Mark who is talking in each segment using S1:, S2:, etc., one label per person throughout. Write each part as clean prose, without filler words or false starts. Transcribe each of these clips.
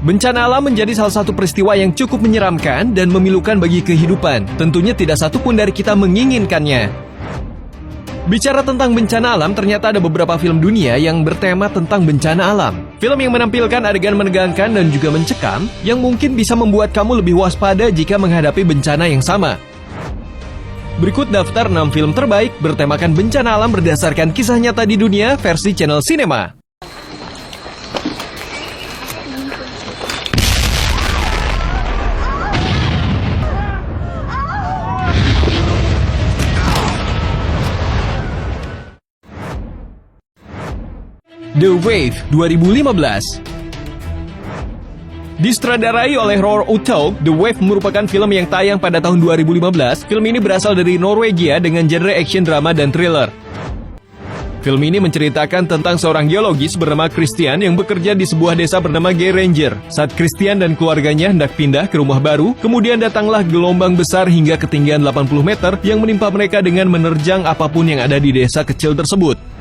S1: Bencana alam menjadi salah satu peristiwa yang cukup menyeramkan dan memilukan bagi kehidupan. Tentunya tidak satu pun dari kita menginginkannya. Bicara tentang bencana alam, ternyata ada beberapa film dunia yang bertema tentang bencana alam. Film yang menampilkan adegan menegangkan dan juga mencekam, yang mungkin bisa membuat kamu lebih waspada jika menghadapi bencana yang sama. Berikut daftar 6 film terbaik bertemakan bencana alam berdasarkan kisah nyata di dunia versi channel Cinema. The Wave 2015. Disutradarai oleh Roar Uthaug, The Wave merupakan film yang tayang pada tahun 2015. Film ini berasal dari Norwegia dengan genre action, drama, dan thriller. Film ini menceritakan tentang seorang geologis bernama Christian yang bekerja di sebuah desa bernama Geiranger. Saat Christian dan keluarganya hendak pindah ke rumah baru, kemudian datanglah gelombang besar hingga ketinggian 80 meter yang menimpa mereka dengan menerjang apapun yang ada di desa kecil tersebut.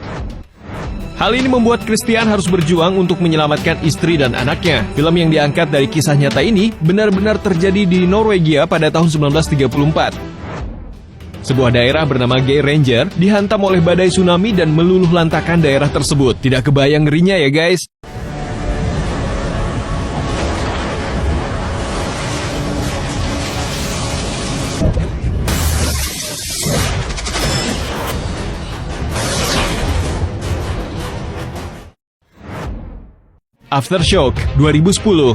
S1: Hal ini membuat Christian harus berjuang untuk menyelamatkan istri dan anaknya. Film yang diangkat dari kisah nyata ini benar-benar terjadi di Norwegia pada tahun 1934. Sebuah daerah bernama Geiranger dihantam oleh badai tsunami dan meluluh lantakan daerah tersebut. Tidak kebayang ngerinya ya guys. Aftershock 2010.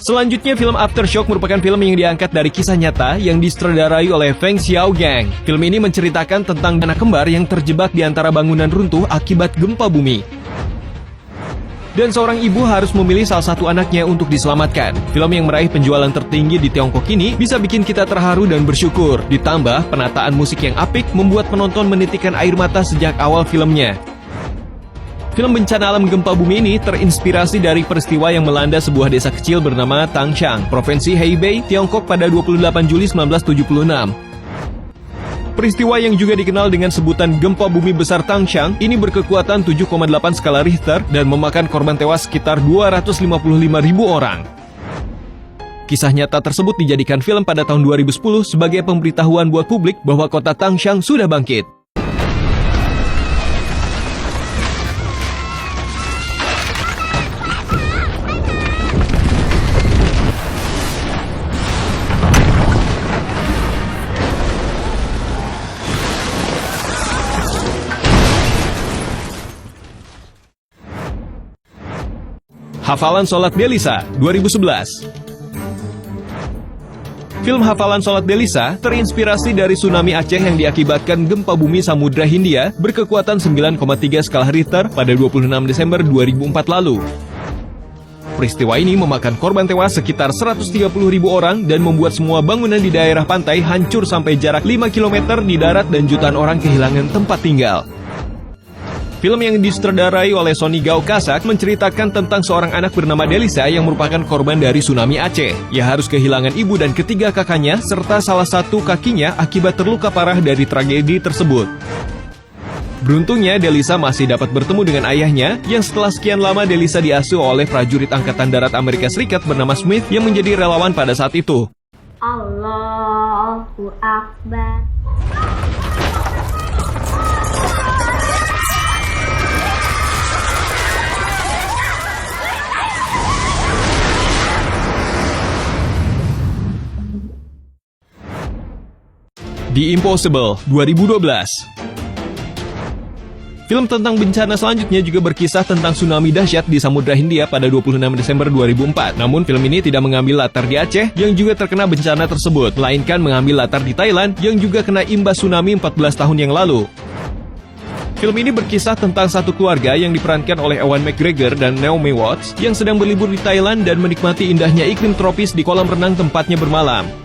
S1: Selanjutnya, film Aftershock merupakan film yang diangkat dari kisah nyata yang disutradarai oleh Feng Xiaogang. Film ini menceritakan tentang anak kembar yang terjebak di antara bangunan runtuh akibat gempa bumi. Dan seorang ibu harus memilih salah satu anaknya untuk diselamatkan. Film yang meraih penjualan tertinggi di Tiongkok ini bisa bikin kita terharu dan bersyukur. Ditambah, penataan musik yang apik membuat penonton menitikkan air mata sejak awal filmnya. Film bencana alam gempa bumi ini terinspirasi dari peristiwa yang melanda sebuah desa kecil bernama Tangshan, Provinsi Hebei, Tiongkok pada 28 Juli 1976. Peristiwa yang juga dikenal dengan sebutan gempa bumi besar Tangshan ini berkekuatan 7,8 skala Richter dan memakan korban tewas sekitar 255.000 orang. Kisah nyata tersebut dijadikan film pada tahun 2010 sebagai pemberitahuan buat publik bahwa kota Tangshan sudah bangkit. Hafalan Sholat Delisa 2011. Film Hafalan Sholat Delisa terinspirasi dari tsunami Aceh yang diakibatkan gempa bumi Samudra Hindia berkekuatan 9,3 skala Richter pada 26 Desember 2004 lalu. Peristiwa ini memakan korban tewas sekitar 130.000 orang dan membuat semua bangunan di daerah pantai hancur sampai jarak 5 km di darat dan jutaan orang kehilangan tempat tinggal. Film yang disutradarai oleh Sonny Gao Kasak menceritakan tentang seorang anak bernama Delisa yang merupakan korban dari tsunami Aceh. Ia harus kehilangan ibu dan ketiga kakaknya serta salah satu kakinya akibat terluka parah dari tragedi tersebut. Beruntungnya Delisa masih dapat bertemu dengan ayahnya yang setelah sekian lama Delisa diasuh oleh prajurit Angkatan Darat Amerika Serikat bernama Smith yang menjadi relawan pada saat itu.
S2: Allahu Akbar.
S1: The Impossible 2012. Film tentang bencana selanjutnya juga berkisah tentang tsunami dahsyat di Samudra Hindia pada 26 Desember 2004. Namun film ini tidak mengambil latar di Aceh yang juga terkena bencana tersebut, melainkan mengambil latar di Thailand yang juga kena imbas tsunami 14 tahun yang lalu. Film ini berkisah tentang satu keluarga yang diperankan oleh Ewan McGregor dan Naomi Watts yang sedang berlibur di Thailand dan menikmati indahnya iklim tropis di kolam renang tempatnya bermalam.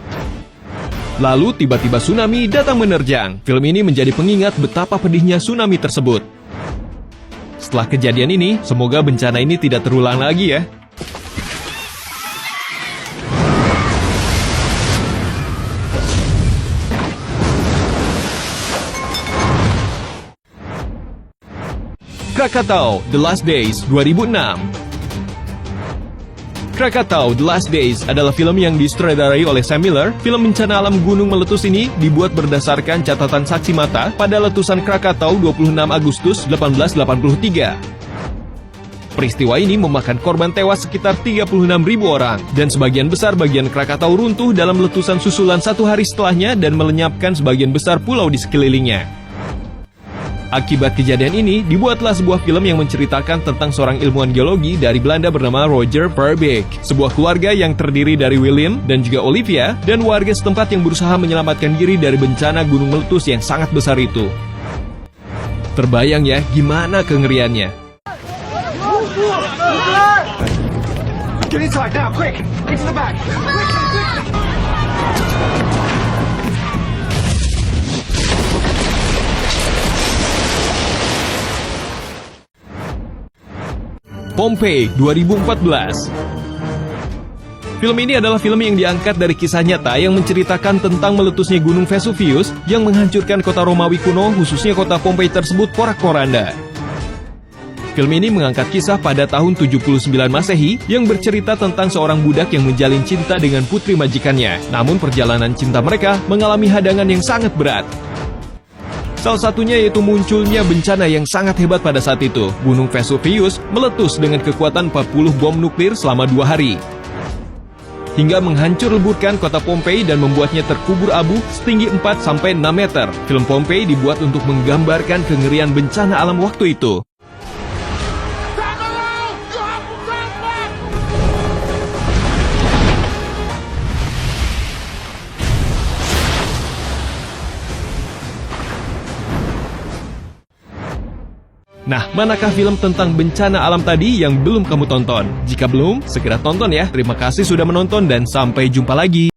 S1: Lalu tiba-tiba tsunami datang menerjang. Film ini menjadi pengingat betapa pedihnya tsunami tersebut. Setelah kejadian ini, semoga bencana ini tidak terulang lagi ya. Krakatau, The Last Days 2006. Krakatau The Last Days adalah film yang disutradarai oleh Sam Miller. Film bencana alam gunung meletus ini dibuat berdasarkan catatan saksi mata pada letusan Krakatau 26 Agustus 1883. Peristiwa ini memakan korban tewas sekitar 36.000 orang, dan sebagian besar bagian Krakatau runtuh dalam letusan susulan 1 hari setelahnya dan melenyapkan sebagian besar pulau di sekelilingnya. Akibat kejadian ini, dibuatlah sebuah film yang menceritakan tentang seorang ilmuwan geologi dari Belanda bernama Roger Verbeek. Sebuah keluarga yang terdiri dari William dan juga Olivia, dan warga setempat yang berusaha menyelamatkan diri dari bencana gunung meletus yang sangat besar itu. Terbayang ya, gimana kengeriannya.
S2: Get inside now, quick! Into the back!
S1: Pompeii 2014. Film ini adalah film yang diangkat dari kisah nyata yang menceritakan tentang meletusnya Gunung Vesuvius yang menghancurkan kota Romawi kuno, khususnya kota Pompeii tersebut porak-poranda. Film ini mengangkat kisah pada tahun 79 Masehi yang bercerita tentang seorang budak yang menjalin cinta dengan putri majikannya. Namun perjalanan cinta mereka mengalami hadangan yang sangat berat. Salah satunya yaitu munculnya bencana yang sangat hebat pada saat itu. Gunung Vesuvius meletus dengan kekuatan 40 bom nuklir selama 2 hari. Hingga menghancur leburkan kota Pompeii dan membuatnya terkubur abu setinggi 4-6 meter. Film Pompeii dibuat untuk menggambarkan kengerian bencana alam waktu itu. Nah, manakah film tentang bencana alam tadi yang belum kamu tonton? Jika belum, segera tonton ya. Terima kasih sudah menonton dan sampai jumpa lagi.